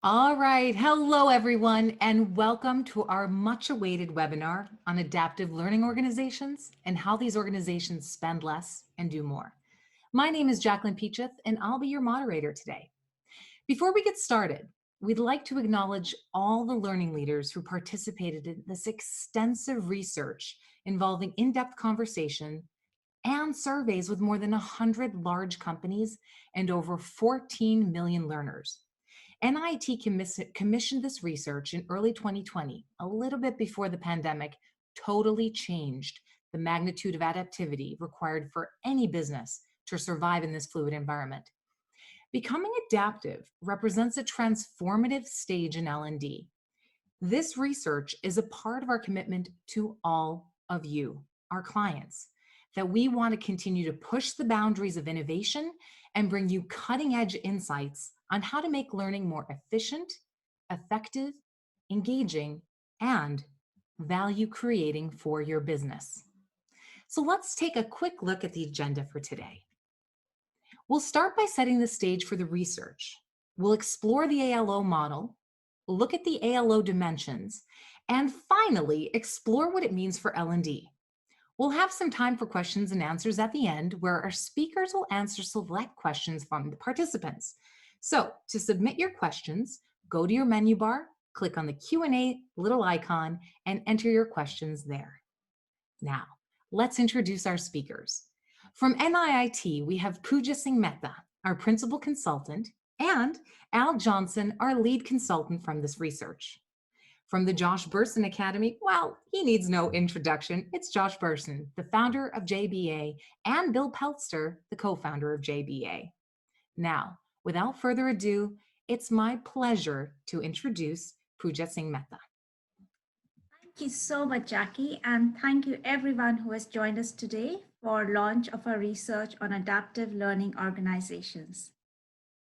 All right. Hello, everyone, and welcome to our much awaited webinar on adaptive learning organizations and how these organizations spend less and do more. My name is Jacqueline Peacheth, and I'll be your moderator today. Before we get started, we'd like to acknowledge all the learning leaders who participated in this extensive research involving in-depth conversation and surveys with more than 100 large companies and over 14 million learners. NIIT commissioned this research in early 2020, a little bit before the pandemic totally changed the magnitude of adaptivity required for any business to survive in this fluid environment. Becoming adaptive represents a transformative stage in L&D. This research is a part of our commitment to all of you, our clients, that we want to continue to push the boundaries of innovation and bring you cutting-edge insights on how to make learning more efficient, effective, engaging, and value-creating for your business. So let's take a quick look at the agenda for today. We'll start by setting the stage for the research. We'll explore the ALO model, look at the ALO dimensions, and finally explore what it means for L&D. We'll have some time for questions and answers at the end, where our speakers will answer select questions from the participants. So to submit your questions, go to your menu bar, click on the Q&A little icon, and enter your questions there. Now, let's introduce our speakers. From NIIT, we have Pooja Singh Mehta, our principal consultant, and Al Johnson, our lead consultant from this research. From the Josh Bersin Academy, well, he needs no introduction. It's Josh Bersin, the founder of JBA, and Bill Peltzer, the co-founder of JBA. Now, without further ado, it's my pleasure to introduce Pooja Singh Mehta. Thank you so much, Jackie, and thank you everyone who has joined us today for launch of our research on adaptive learning organizations.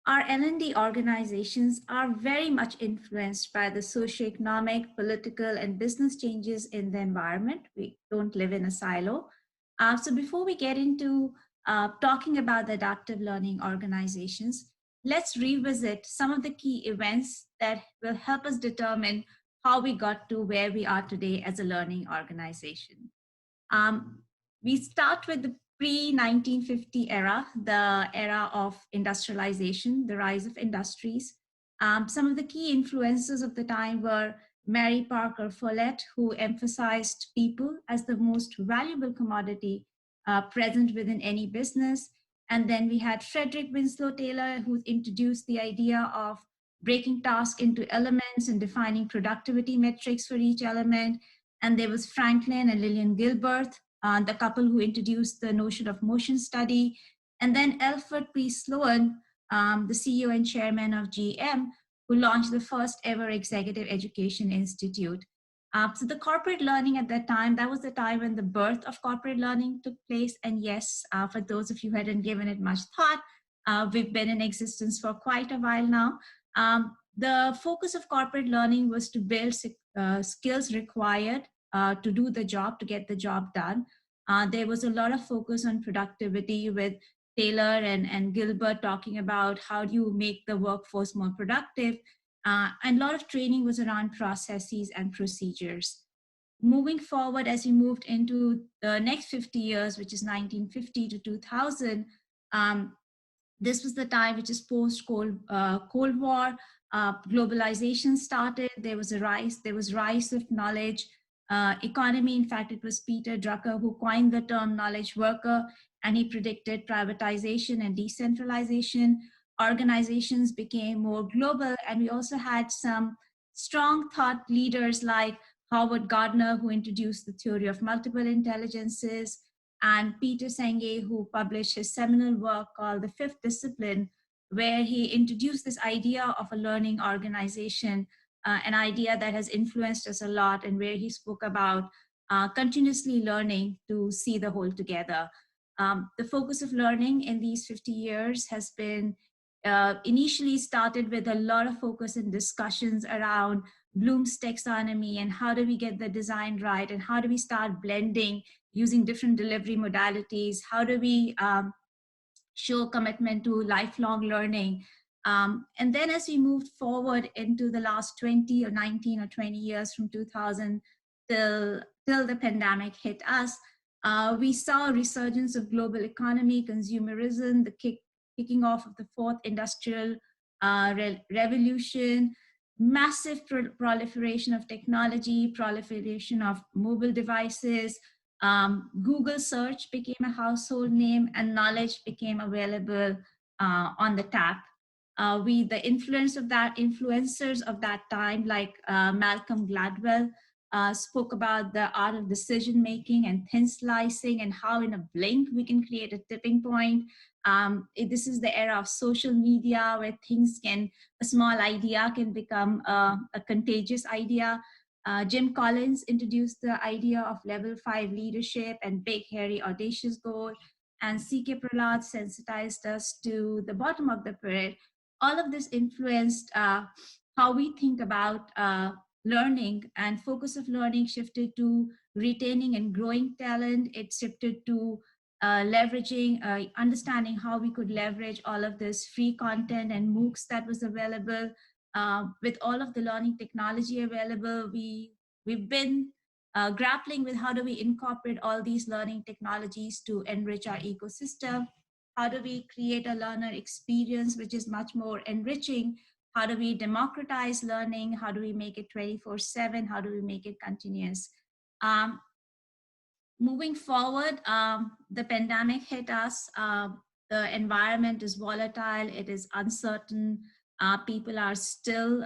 Our L&D organizations are very much influenced by the socioeconomic, political, and business changes in the environment. We don't live in a silo. So before we get into talking about the adaptive learning organizations, let's revisit some of the key events that will help us determine how we got to where we are today as a learning organization. We start with the pre-1950 era, the era of industrialization, the rise of industries. Some of the key influences of the time were Mary Parker Follett, who emphasized people as the most valuable commodity present within any business. And then we had Frederick Winslow Taylor, who introduced the idea of breaking tasks into elements and defining productivity metrics for each element. And there was Franklin and Lillian Gilbert, the couple who introduced the notion of motion study. And then Alfred P. Sloan, the CEO and chairman of GM, who launched the first ever executive education institute. So the corporate learning at that time, that was the time when the birth of corporate learning took place. And yes, for those of you who hadn't given it much thought, we've been in existence for quite a while now. The focus of corporate learning was to build skills required to do the job, to get the job done. There was a lot of focus on productivity, with Taylor and Gilbert talking about how do you make the workforce more productive. And a lot of training was around processes and procedures. Moving forward, as we moved into the next 50 years, which is 1950 to 2000, this was the time which is post-Cold War. Globalization started. There was rise of knowledge economy. In fact, it was Peter Drucker who coined the term knowledge worker, and he predicted privatization and decentralization. Organizations became more global, and we also had some strong thought leaders like Howard Gardner, who introduced the theory of multiple intelligences, and Peter Senge, who published his seminal work called The Fifth Discipline, where he introduced this idea of a learning organization, an idea that has influenced us a lot, and where he spoke about continuously learning to see the whole together. The focus of learning in these 50 years has been initially started with a lot of focus and discussions around Bloom's taxonomy and how do we get the design right, and how do we start blending using different delivery modalities, how do we show commitment to lifelong learning. And then as we moved forward into the last 20 or 19 or 20 years from 2000 till the pandemic hit us, we saw a resurgence of global economy, consumerism, the kicking off of the fourth industrial revolution, massive proliferation of technology, proliferation of mobile devices. Google search became a household name, and knowledge became available on the tap. The influencers of that time, like Malcolm Gladwell, spoke about the art of decision making and thin slicing, and how in a blink we can create a tipping point. This is the era of social media, where a small idea can become a contagious idea. Jim Collins introduced the idea of level 5 leadership and big, hairy, audacious goal. And C.K. Prahlad sensitized us to the bottom of the pyramid. All of this influenced how we think about learning, and focus of learning shifted to retaining and growing talent. It shifted to understanding how we could leverage all of this free content and MOOCs that was available. With all of the learning technology available, we've been grappling with how do we incorporate all these learning technologies to enrich our ecosystem. How do we create a learner experience which is much more enriching? How do we democratize learning? How do we make it 24/7? How do we make it continuous? Um, Moving forward, the pandemic hit us. The environment is volatile, it is uncertain. People are still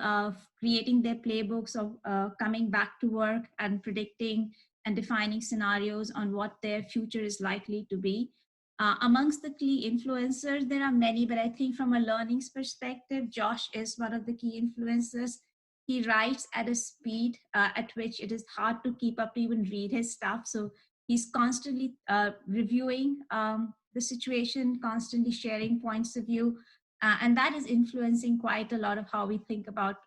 creating their playbooks of coming back to work and predicting and defining scenarios on what their future is likely to be. Amongst the key influencers, there are many, but I think from a learning's perspective, Josh is one of the key influencers. He writes at a speed at which it is hard to keep up to even read his stuff. So he's constantly reviewing the situation, constantly sharing points of view, and that is influencing quite a lot of how we think about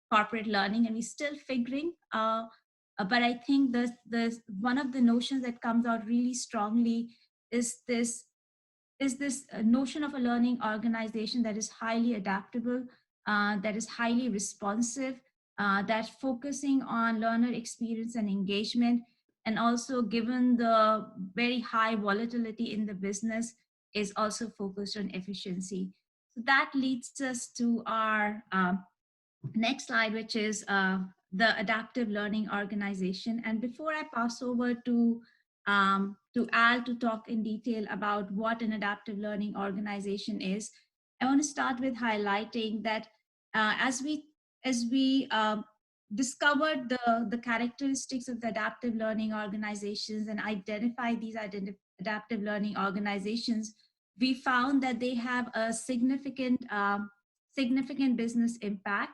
corporate learning. And we're still figuring, but I think the one of the notions that comes out really strongly is this notion of a learning organization that is highly adaptable, that is highly responsive, that focusing on learner experience and engagement, and also given the very high volatility in the business, is also focused on efficiency. So that leads us to our next slide, which is the adaptive learning organization. And before I pass over to Al to talk in detail about what an adaptive learning organization is, I want to start with highlighting that as we discovered the characteristics of the adaptive learning organizations and identified these adaptive learning organizations, we found that they have a significant business impact.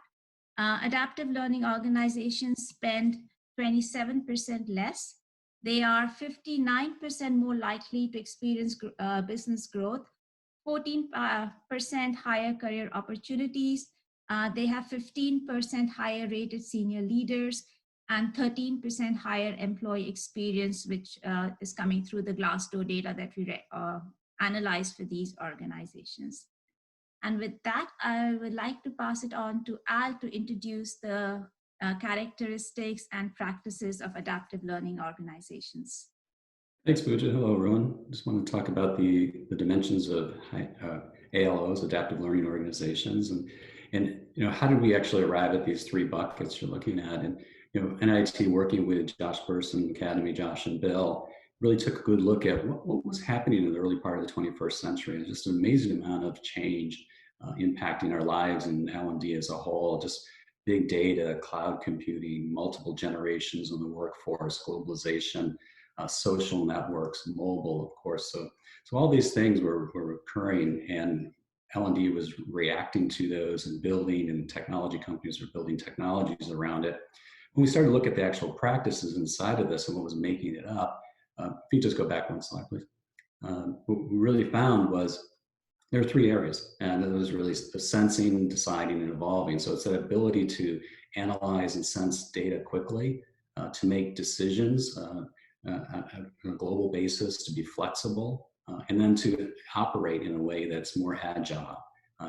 Adaptive learning organizations spend 27% less. They are 59% more likely to experience business growth, 14% higher career opportunities. They have 15% higher rated senior leaders and 13% higher employee experience, which is coming through the Glassdoor data that we analyzed for these organizations. And with that, I would like to pass it on to Al to introduce the characteristics and practices of adaptive learning organizations. Thanks, Pooja. Hello, everyone. Just want to talk about the dimensions of ALOs, adaptive learning organizations, and how did we actually arrive at these three buckets you're looking at? And NIIT, working with Josh Bersin Academy, Josh and Bill, really took a good look at what was happening in the early part of the 21st century. It's just an amazing amount of change impacting our lives and L&D as a whole. Just big data, cloud computing, multiple generations in the workforce, globalization, social networks, mobile, of course. So all these things were occurring, and L&D was reacting to those and building, and technology companies were building technologies around it. When we started to look at the actual practices inside of this and what was making it up, if you just go back one slide, please. What we really found was there are three areas, and it was really the sensing, deciding, and evolving. So it's that ability to analyze and sense data quickly, to make decisions on a global basis, to be flexible, and then to operate in a way that's more agile.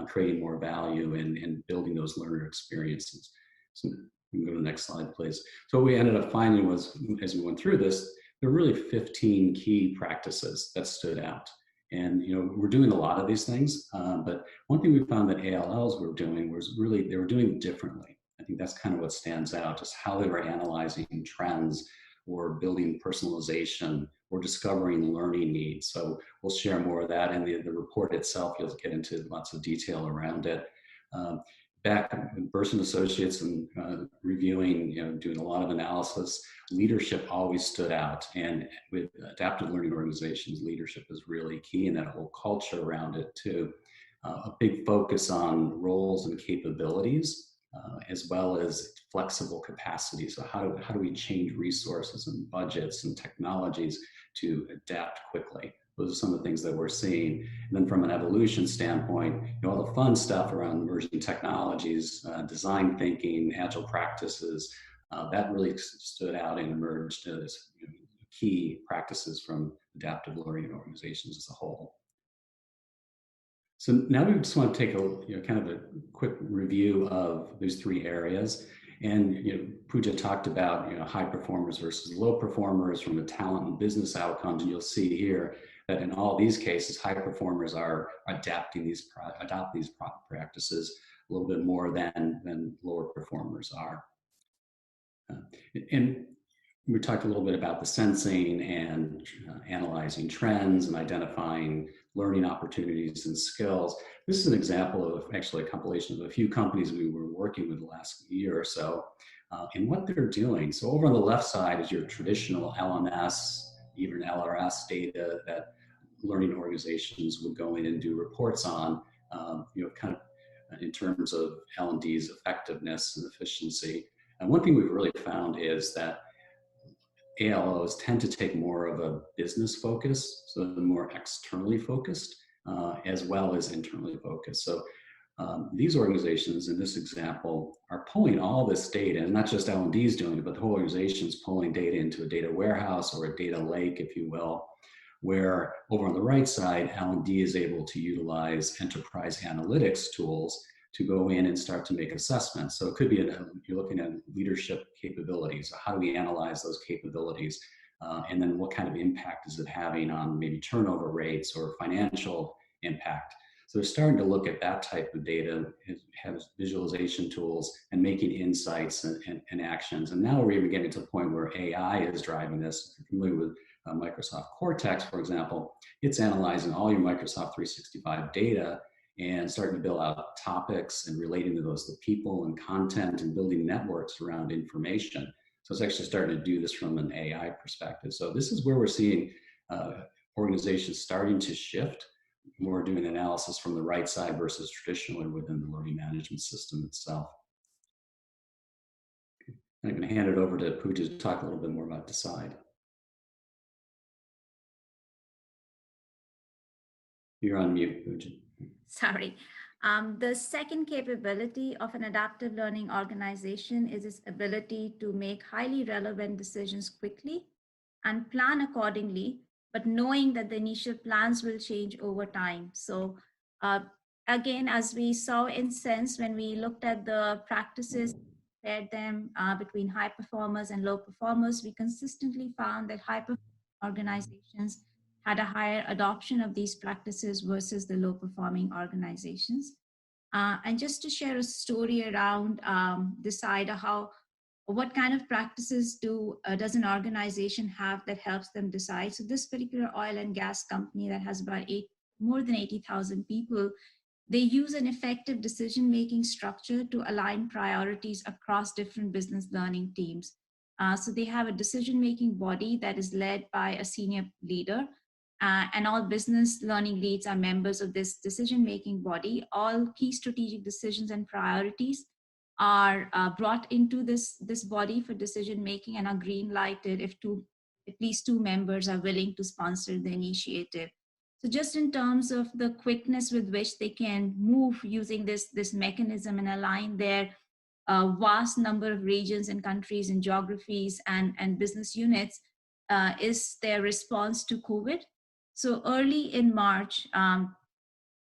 creating more value and building those learner experiences. So you can go to the next slide, please. So what we ended up finding was, as we went through this, there were really 15 key practices that stood out. And we're doing a lot of these things, but one thing we found that ALLs were doing was really, they were doing differently. I think that's kind of what stands out, just how they were analyzing trends or building personalization or discovering learning needs. So we'll share more of that in the report itself. You'll get into lots of detail around it. Back with Bersin Associates and reviewing, doing a lot of analysis, leadership always stood out. And with adaptive learning organizations, leadership is really key, and that whole culture around it too. A big focus on roles and capabilities, as well as flexible capacity. So how do we change resources and budgets and technologies to adapt quickly? Those are some of the things that we're seeing. And then from an evolution standpoint, all the fun stuff around emerging technologies, design thinking, agile practices, that really stood out and emerged as key practices from adaptive learning organizations as a whole. So now we just want to take a kind of a quick review of those three areas. And Pooja talked about high performers versus low performers from the talent and business outcomes, and you'll see here that in all these cases, high performers are adopt these practices a little bit more than lower performers are. And we talked a little bit about the sensing and analyzing trends and identifying learning opportunities and skills. This is an example of actually a compilation of a few companies we were working with the last year or so, and what they're doing. So over on the left side is your traditional LMS, even LRS data that learning organizations would go in and do reports on, kind of in terms of L&D's effectiveness and efficiency. And one thing we've really found is that ALOs tend to take more of a business focus, so they're more externally focused, as well as internally focused. So these organizations in this example are pulling all this data, and not just L&D's doing it, but the whole organization's pulling data into a data warehouse or a data lake, if you will, where over on the right side, L&D is able to utilize enterprise analytics tools to go in and start to make assessments. So it could be, you're looking at leadership capabilities. How do we analyze those capabilities? And then what kind of impact is it having on maybe turnover rates or financial impact? So they're starting to look at that type of data, have visualization tools and making insights and actions. And now we're even getting to the point where AI is driving this. If you're familiar with Microsoft Cortex, for example, it's analyzing all your Microsoft 365 data and starting to build out topics and relating to those, the people and content, and building networks around information. So it's actually starting to do this from an AI perspective. So this is where we're seeing organizations starting to shift, more doing analysis from the right side versus traditionally within the learning management system itself. I'm going to hand it over to Pooja to talk a little bit more about Decide. You're on mute, Pooja. Sorry. The second capability of an adaptive learning organization is its ability to make highly relevant decisions quickly and plan accordingly, but knowing that the initial plans will change over time. So again, as we saw in Sense, when we looked at the practices, compared them between high performers and low performers, we consistently found that high performing organizations had a higher adoption of these practices versus the low performing organizations. And just to share a story around Decide, what kind of practices does an organization have that helps them decide? So this particular oil and gas company that has about more than 80,000 people, they use an effective decision-making structure to align priorities across different business learning teams. So they have a decision-making body that is led by a senior leader, and all business learning leads are members of this decision-making body. All key strategic decisions and priorities are brought into this body for decision-making and are green-lighted if at least two members are willing to sponsor the initiative. So just in terms of the quickness with which they can move using this mechanism and align their vast number of regions and countries and geographies and business units is their response to COVID. So early in March,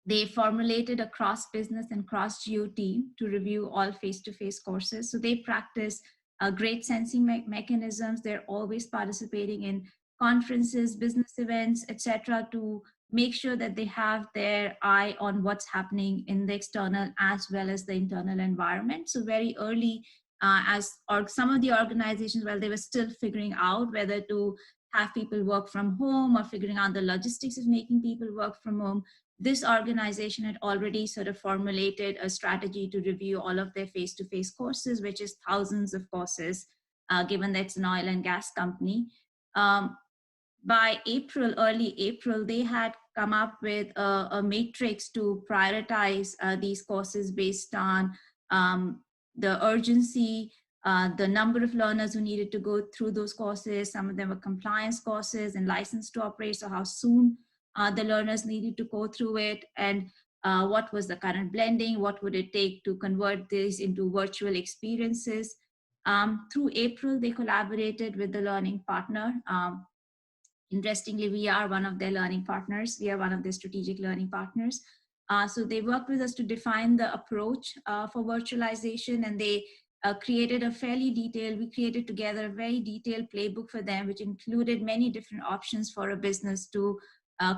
They formulated a cross-business and cross-geo team to review all face-to-face courses. So they practice great sensing mechanisms. They're always participating in conferences, business events, etc., to make sure that they have their eye on what's happening in the external as well as the internal environment. So very early, some of the organizations, while they were still figuring out whether to have people work from home or figuring out the logistics of making people work from home, this organization had already sort of formulated a strategy to review all of their face-to-face courses, which is thousands of courses, given that it's an oil and gas company. By April, early April, they had come up with a matrix to prioritize these courses based on the urgency, the number of learners who needed to go through those courses. Some of them were compliance courses and license to operate, so how soon the learners needed to go through it, and what was the current blending, what would it take to convert this into virtual experiences. Through April, they collaborated with the learning partner. Interestingly, we are one of their learning partners. We are one of their strategic learning partners. So they worked with us to define the approach for virtualization, and they created a fairly detailed, we created together a very detailed playbook for them, which included many different options for a business to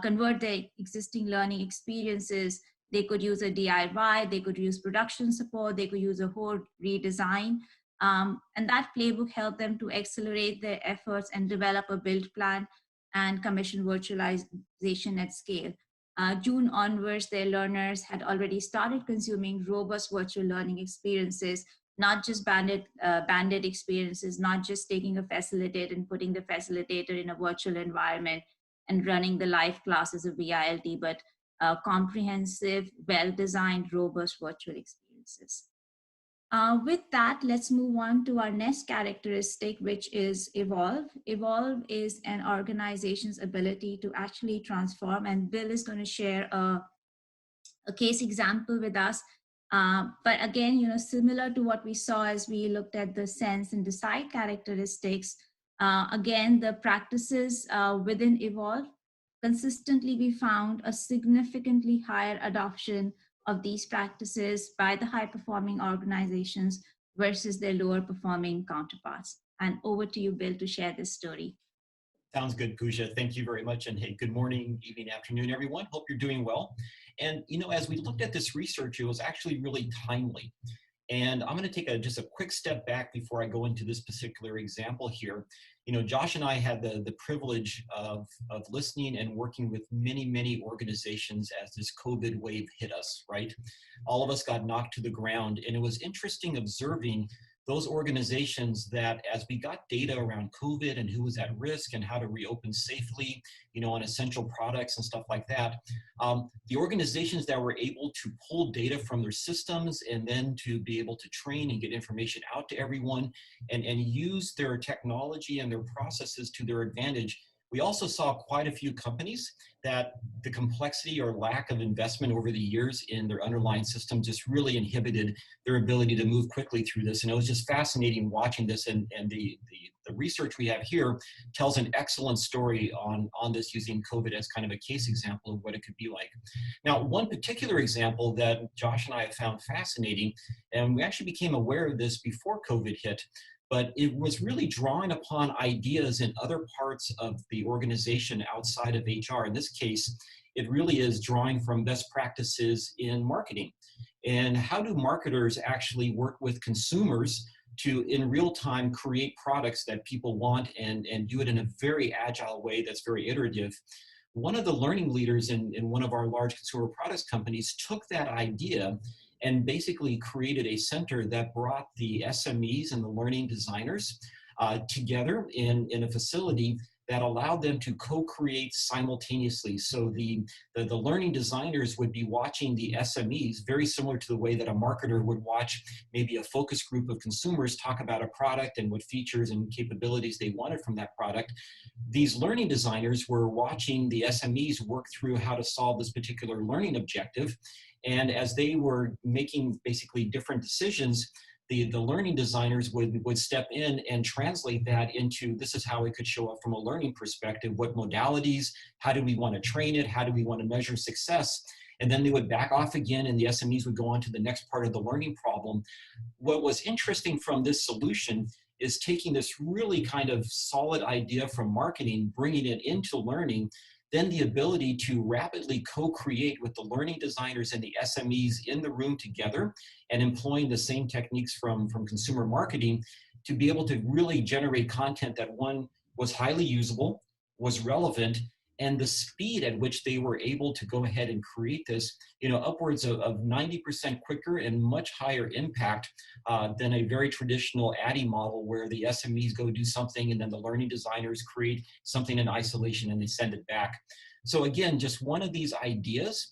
convert their existing learning experiences. They could use a DIY, they could use production support, they could use a whole redesign. And that playbook helped them to accelerate their efforts and develop a build plan and commission virtualization at scale. June onwards, their learners had already started consuming robust virtual learning experiences, not just banded experiences, not just taking a facilitator and putting the facilitator in a virtual environment and running the live classes of VILT, but comprehensive, well-designed, robust virtual experiences. With that, let's move on to our next characteristic, which is evolve. Evolve is an organization's ability to actually transform, and Bill is going to share a case example with us. But again, similar to what we saw as we looked at the sense and decide characteristics, again, the practices within evolve, consistently we found a significantly higher adoption of these practices by the high-performing organizations versus their lower-performing counterparts. And over to you, Bill, to share this story. Sounds good, Pooja. Thank you very much. And hey, good morning, evening, afternoon, everyone. Hope you're doing well. And, as we looked at this research, it was actually really timely. And I'm going to take just a quick step back before I go into this particular example here. Josh and I had the privilege of listening and working with many organizations as this COVID wave hit us, right? All of us got knocked to the ground. And it was interesting observing those organizations that as we got data around COVID and who was at risk and how to reopen safely, on essential products and stuff like that, the organizations that were able to pull data from their systems and then to be able to train and get information out to everyone and use their technology and their processes to their advantage. We also saw quite a few companies that the complexity or lack of investment over the years in their underlying system just really inhibited their ability to move quickly through this. And it was just fascinating watching this. And the research we have here tells an excellent story on this using COVID as kind of a case example of what it could be like. Now, one particular example that Josh and I have found fascinating, and we actually became aware of this before COVID hit, but it was really drawing upon ideas in other parts of the organization outside of HR. In this case, it really is drawing from best practices in marketing. And how do marketers actually work with consumers to, in real time, create products that people want and do it in a very agile way that's very iterative? One of the learning leaders in one of our large consumer products companies took that idea and basically created a center that brought the SMEs and the learning designers together in a facility that allowed them to co-create simultaneously. So the learning designers would be watching the SMEs, very similar to the way that a marketer would watch maybe a focus group of consumers talk about a product and what features and capabilities they wanted from that product. These learning designers were watching the SMEs work through how to solve this particular learning objective. And as they were making basically different decisions, the learning designers would step in and translate that into, this is how it could show up from a learning perspective, what modalities, how do we want to train it, how do we want to measure success? and then they would back off again and the SMEs would go on to the next part of the learning problem. What was interesting from this solution is taking this really kind of solid idea from marketing, bringing it into learning, then the ability to rapidly co-create with the learning designers and the SMEs in the room together and employing the same techniques from consumer marketing to be able to really generate content that, one, was highly usable, was relevant, and the speed at which they were able to go ahead and create this, upwards of 90% quicker and much higher impact than a very traditional ADDIE model where the SMEs go do something and then the learning designers create something in isolation and they send it back. So again, just one of these ideas,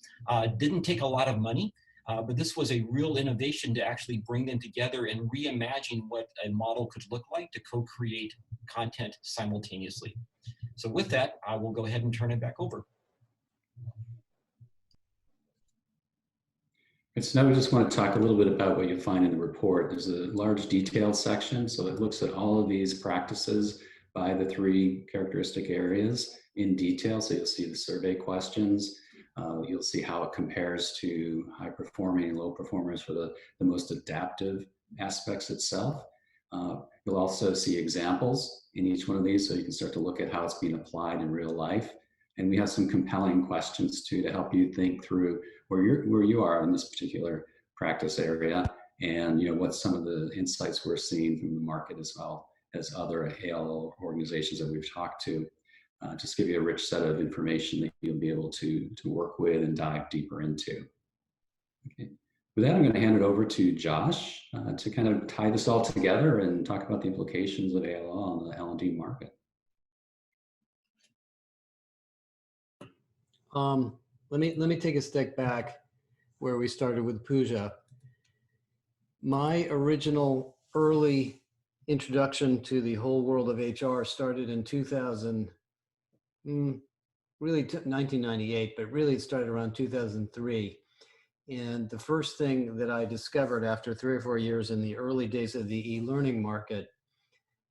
didn't take a lot of money, but this was a real innovation to actually bring them together and reimagine what a model could look like to co-create content simultaneously. So with that, I will go ahead and turn it back over. And so now we just want to talk a little bit about what you find in the report. There's a large detailed section, so it looks at all of these practices by the three characteristic areas in detail. So you'll see the survey questions. You'll see how it compares to high performing and low performers for the most adaptive aspects itself. You'll also see examples in each one of these, so you can start to look at how it's being applied in real life. And we have some compelling questions too to help you think through where you are in this particular practice area, and what some of the insights we're seeing from the market as well as other ALO organizations that we've talked to. Just give you a rich set of information that you'll be able to work with and dive deeper into. Okay. With that, I'm going to hand it over to Josh to kind of tie this all together and talk about the implications of ALO on the L&D market. Let me take a step back where we started with Pooja. My original early introduction to the whole world of HR started in 2000, really 1998, but really it started around 2003. And the first thing that I discovered after 3 or 4 years in the early days of the e-learning market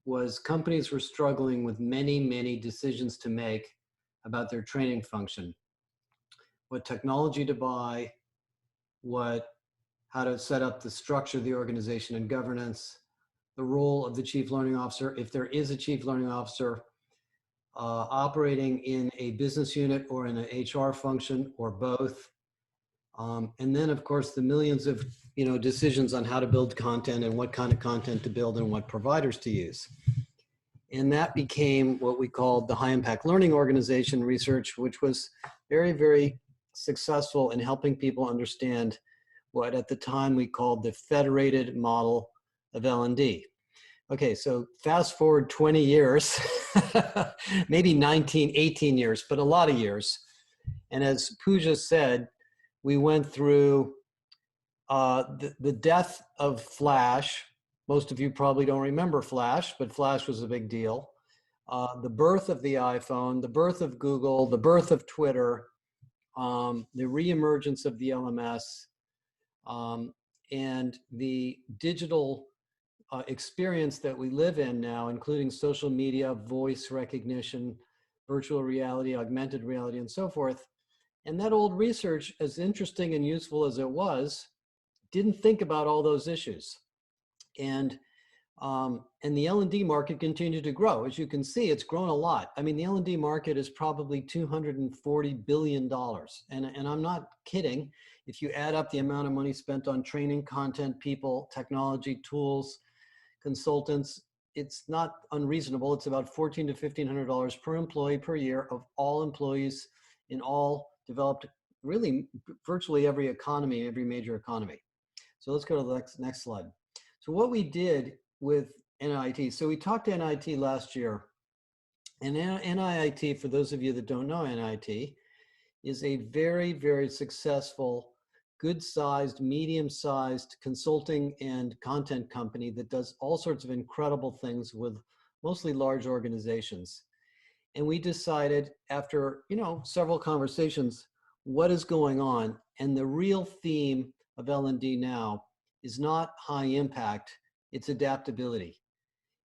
was companies were struggling with many, many decisions to make about their training function. What technology to buy, how to set up the structure of the organization and governance, the role of the chief learning officer, if there is a chief learning officer, operating in a business unit or in an HR function or both. And then of course the millions of decisions on how to build content and what kind of content to build and what providers to use. And that became what we called the high impact learning organization research, which was very, very successful in helping people understand what at the time we called the federated model of L&D. Okay, so fast forward 20 years, maybe 18 years, but a lot of years. And as Pooja said, we went through the death of Flash. Most of you probably don't remember Flash, but Flash was a big deal. The birth of the iPhone, the birth of Google, the birth of Twitter, the reemergence of the LMS, and the digital experience that we live in now, including social media, voice recognition, virtual reality, augmented reality, and so forth. And that old research, as interesting and useful as it was, didn't think about all those issues. And the L&D market continued to grow. As you can see, it's grown a lot. I mean, the L&D market is probably $240 billion. And I'm not kidding. If you add up the amount of money spent on training, content, people, technology, tools, consultants, it's not unreasonable. It's about $1,400 to $1,500 per employee per year of all employees in all developed, really virtually every economy, every major economy. So let's go to the next slide. So what we did with NIIT, so we talked to NIIT last year, and NIIT, for those of you that don't know NIIT, is a very, very successful, good-sized, medium-sized consulting and content company that does all sorts of incredible things with mostly large organizations. And we decided after, several conversations, what is going on? And the real theme of L&D now is not high impact, it's adaptability,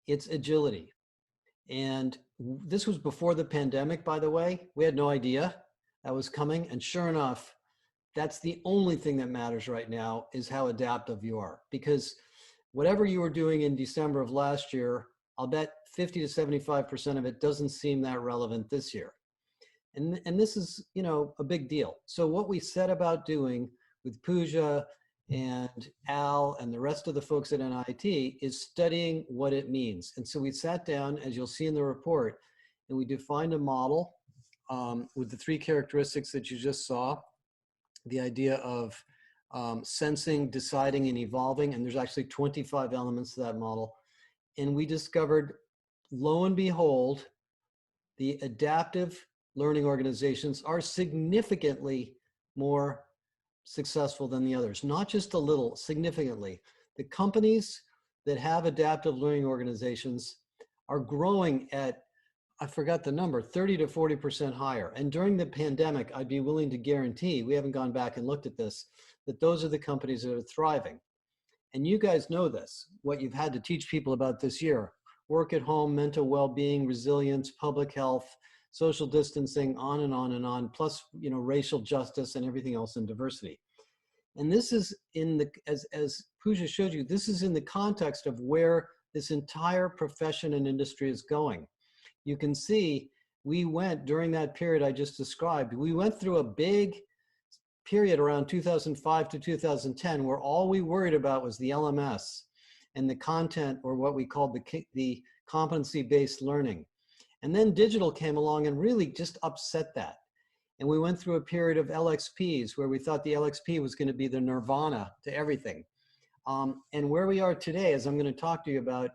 it's agility. And this was before the pandemic, by the way. We had no idea that was coming. And sure enough, that's the only thing that matters right now, is how adaptive you are. Because whatever you were doing in December of last year, I'll bet 50 to 75% of it doesn't seem that relevant this year. And this is, you know, a big deal. So what we set about doing with Pooja and Al and the rest of the folks at NIIT is studying what it means. And so we sat down, as you'll see in the report, and we defined a model with the 3 characteristics that you just saw. The idea of sensing, deciding, and evolving. And there's actually 25 elements to that model. And we discovered, lo and behold, the adaptive learning organizations are significantly more successful than the others, not just a little, significantly. The companies that have adaptive learning organizations are growing at, I forgot the number, 30 to 40% higher. And during the pandemic, I'd be willing to guarantee, we haven't gone back and looked at this, that those are the companies that are thriving. And you guys know this, what you've had to teach people about this year: work at home, mental well-being, resilience, public health, social distancing, on and on and on, plus, you know, racial justice and everything else, and diversity. And this is in the, as Pooja showed you, this is in the context of where this entire profession and industry is going. You can see we went, during that period I just described, we went through a big period around 2005 to 2010 where all we worried about was the LMS and the content, or what we called the competency-based learning. And then digital came along and really just upset that. And we went through a period of LXPs where we thought the LXP was going to be the nirvana to everything. And where we are today, as I'm going to talk to you about,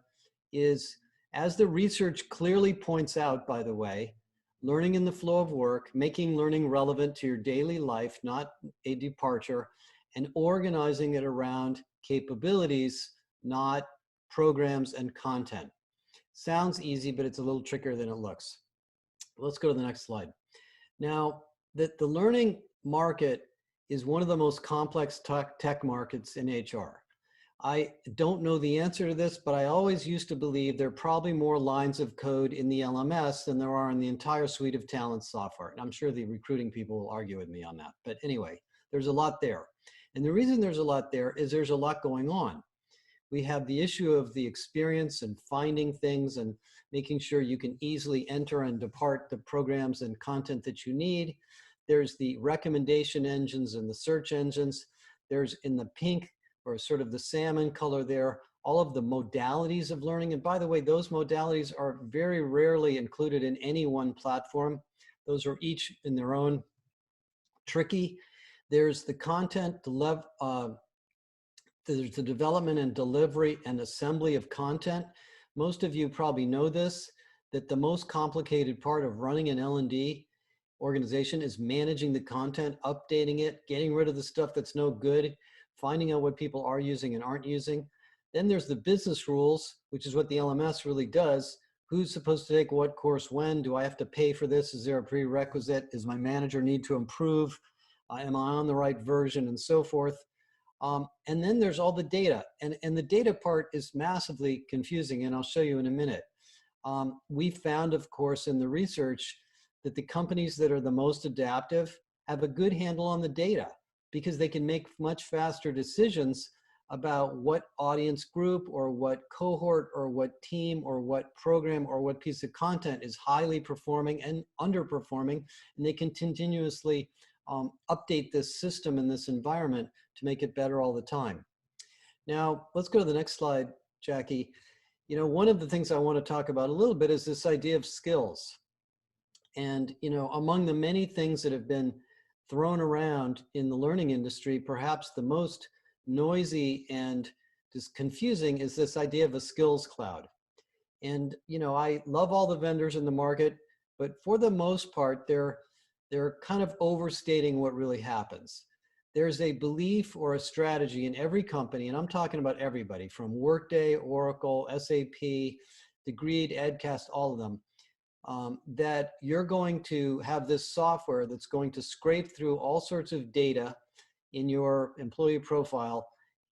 is, as the research clearly points out, by the way, learning in the flow of work, making learning relevant to your daily life, not a departure, and organizing it around capabilities, not programs and content. Sounds easy, but it's a little trickier than it looks. Let's go to the next slide. Now, the learning market is one of the most complex tech markets in HR. I don't know the answer to this, but I always used to believe there are probably more lines of code in the LMS than there are in the entire suite of talent software. And I'm sure the recruiting people will argue with me on that. But anyway, there's a lot there. And the reason there's a lot there is there's a lot going on. We have the issue of the experience and finding things and making sure you can easily enter and depart the programs and content that you need. There's the recommendation engines and the search engines. There's, in the pink, or sort of the salmon color there, all of the modalities of learning. And by the way, those modalities are very rarely included in any one platform. Those are each in their own tricky. There's the content, there's the development and delivery and assembly of content. Most of you probably know this, that the most complicated part of running an L&D organization is managing the content, updating it, getting rid of the stuff that's no good, finding out what people are using and aren't using. Then there's the business rules, which is what the LMS really does. Who's supposed to take what course when? Do I have to pay for this? Is there a prerequisite? Does my manager need to improve? Am I on the right version? And so forth. And then there's all the data. And the data part is massively confusing, and I'll show you in a minute. We found, of course, in the research that the companies that are the most adaptive have a good handle on the data, because they can make much faster decisions about what audience group or what cohort or what team or what program or what piece of content is highly performing and underperforming. And they can continuously update this system and this environment to make it better all the time. Now, let's go to the next slide, Jackie. You know, one of the things I want to talk about a little bit is this idea of skills. And, you know, among the many things that have been thrown around in the learning industry, perhaps the most noisy and just confusing is this idea of a skills cloud. And, you know, I love all the vendors in the market, but for the most part, they're kind of overstating what really happens. There's a belief or a strategy in every company, and I'm talking about everybody from Workday, Oracle, SAP, Degreed, Edcast, all of them, that you're going to have this software that's going to scrape through all sorts of data in your employee profile.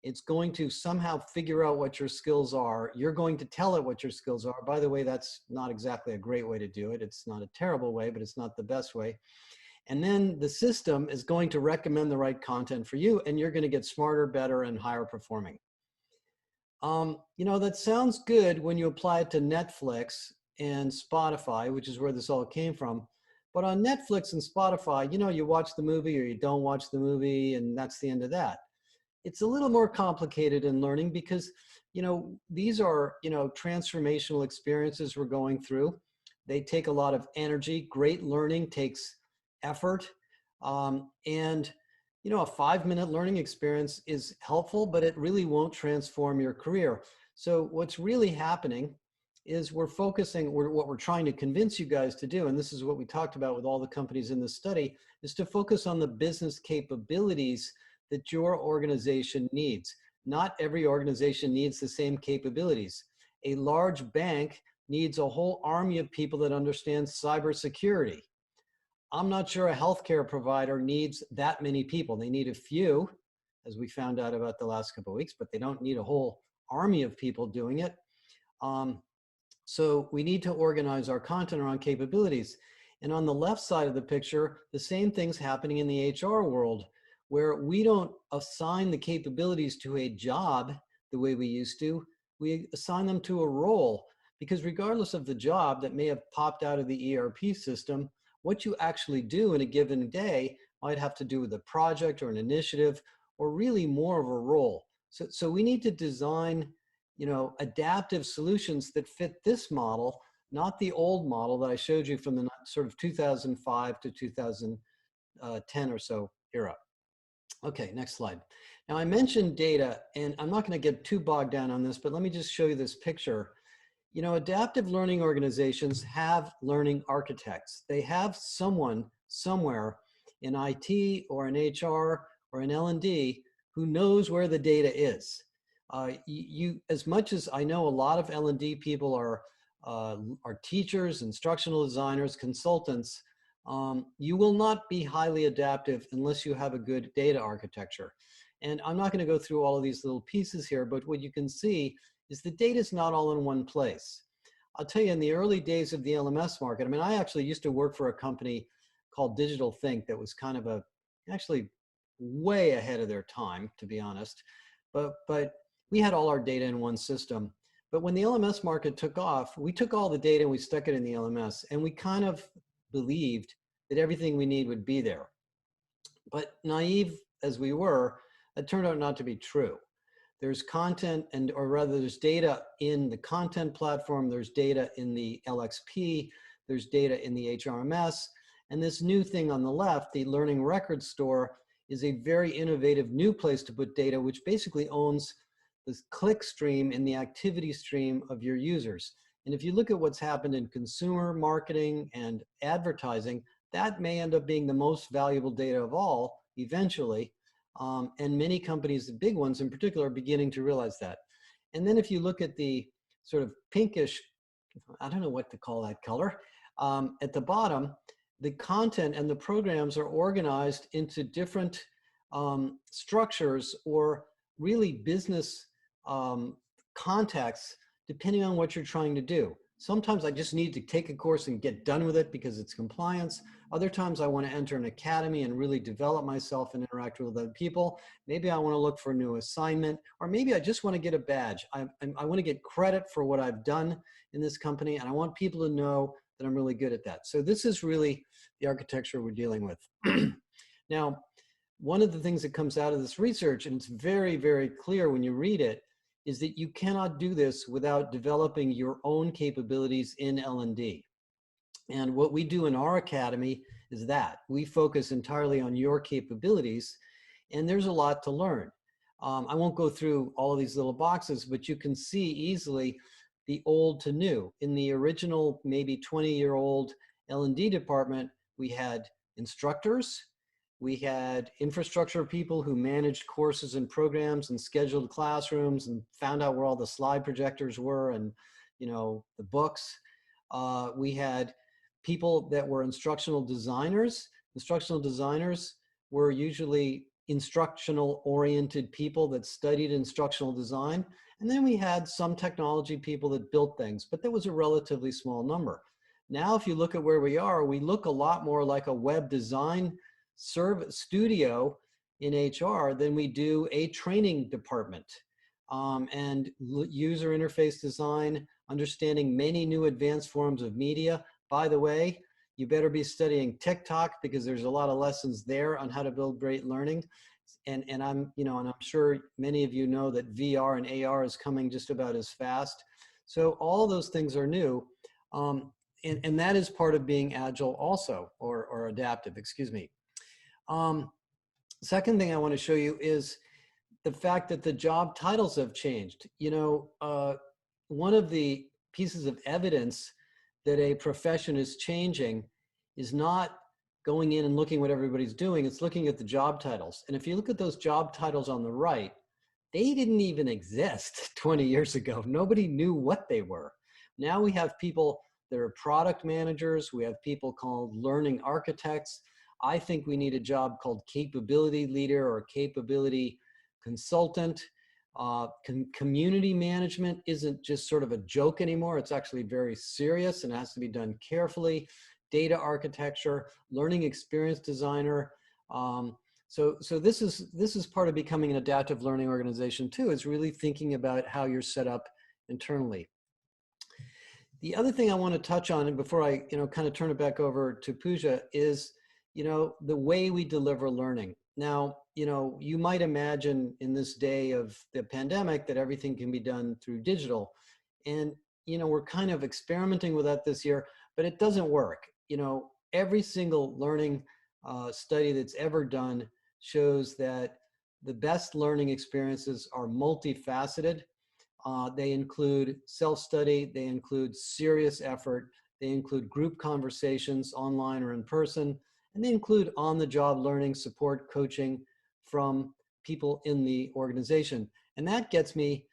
It's going to somehow figure out what your skills are. You're going to tell it what your skills are. By the way, that's not exactly a great way to do it. It's not a terrible way, but it's not the best way. And then the system is going to recommend the right content for you, and you're going to get smarter, better, and higher performing. You know, that sounds good when you apply it to Netflix and Spotify, which is where this all came from. But on Netflix and Spotify, you know, you watch the movie or you don't watch the movie, and that's the end of that. It's a little more complicated in learning because, you know, these are, you know, transformational experiences we're going through. They take a lot of energy. Great learning takes effort. And, you know, a 5-minute learning experience is helpful, but it really won't transform your career. So what's really happening is we're focusing, what we're trying to convince you guys to do, and this is what we talked about with all the companies in this study, is to focus on the business capabilities that your organization needs. Not every organization needs the same capabilities. A large bank needs a whole army of people that understand cybersecurity. I'm not sure a healthcare provider needs that many people. They need a few, as we found out about the last couple of weeks, but they don't need a whole army of people doing it. So we need to organize our content around capabilities. And on the left side of the picture, the same thing's happening in the HR world, where we don't assign the capabilities to a job the way we used to. We assign them to a role, because regardless of the job that may have popped out of the ERP system, what you actually do in a given day might have to do with a project or an initiative, or really more of a role. So we need to design, you know, adaptive solutions that fit this model, not the old model that I showed you from the sort of 2005 to 2010 or so era. Okay, next slide. Now I mentioned data, and I'm not going to get too bogged down on this, but let me just show you this picture. You know, adaptive learning organizations have learning architects. They have someone somewhere in IT or in HR or in L&D who knows where the data is. As much as I know, a lot of L&D people are teachers, instructional designers, consultants. You will not be highly adaptive unless you have a good data architecture. And I'm not going to go through all of these little pieces here, but what you can see is the data is not all in one place. I'll tell you, in the early days of the LMS market, I mean, I actually used to work for a company called Digital Think that was kind of actually way ahead of their time, to be honest. But we had all our data in one system. But when the LMS market took off, we took all the data and we stuck it in the LMS, and we kind of believed that everything we need would be there. But naive as we were, it turned out not to be true. There's content, or rather there's data in the content platform, there's data in the LXP, there's data in the HRMS, and this new thing on the left, the Learning Record Store, is a very innovative new place to put data, which basically owns this click stream in the activity stream of your users. And if you look at what's happened in consumer marketing and advertising, that may end up being the most valuable data of all eventually. And many companies, the big ones in particular, are beginning to realize that. And then if you look at the sort of pinkish, I don't know what to call that color, at the bottom, the content and the programs are organized into different structures or really business contexts, depending on what you're trying to do. Sometimes I just need to take a course and get done with it because it's compliance. Other times I want to enter an academy and really develop myself and interact with other people. Maybe I want to look for a new assignment, or maybe I just want to get a badge. I want to get credit for what I've done in this company, and I want people to know that I'm really good at that. So this is really the architecture we're dealing with. Now, one of the things that comes out of this research, and it's very, very clear when you read it, is that you cannot do this without developing your own capabilities in L&D. And what we do in our academy is that we focus entirely on your capabilities, and there's a lot to learn. I won't go through all of these little boxes, but you can see easily the old to new. In the original, maybe 20-year-old L&D department, we had instructors, we had infrastructure people who managed courses and programs and scheduled classrooms and found out where all the slide projectors were and, you know, the books. We had people that were instructional designers. Instructional designers were usually instructional oriented people that studied instructional design. And then we had some technology people that built things, but that was a relatively small number. Now, if you look at where we are, we look a lot more like a web design studio in HR than we do a training department. And user interface design, understanding many new advanced forms of media. By the way, you better be studying TikTok because there's a lot of lessons there on how to build great learning. And I'm sure many of you know that VR and AR is coming just about as fast. So all those things are new. And that is part of being agile also, or adaptive, excuse me. Second thing I want to show you is the fact that the job titles have changed. One of the pieces of evidence that a profession is changing is not going in and looking what everybody's doing, it's looking at the job titles. And if you look at those job titles on the right, they didn't even exist 20 years ago. Nobody knew what they were. Now we have people that are product managers, we have people called learning architects. I think we need a job called capability leader or capability consultant. Community management isn't just sort of a joke anymore. It's actually very serious and it has to be done carefully. Data architecture, learning experience designer. So this is part of becoming an adaptive learning organization too, is really thinking about how you're set up internally. The other thing I want to touch on, and before I kind of turn it back over to Pooja, is the way we deliver learning. Now, you might imagine in this day of the pandemic that everything can be done through digital. And, we're kind of experimenting with that this year, but it doesn't work. Every single learning study that's ever done shows that the best learning experiences are multifaceted. They include self-study, they include serious effort, they include group conversations online or in person, and they include on-the-job learning, support, coaching from people in the organization. And that gets me,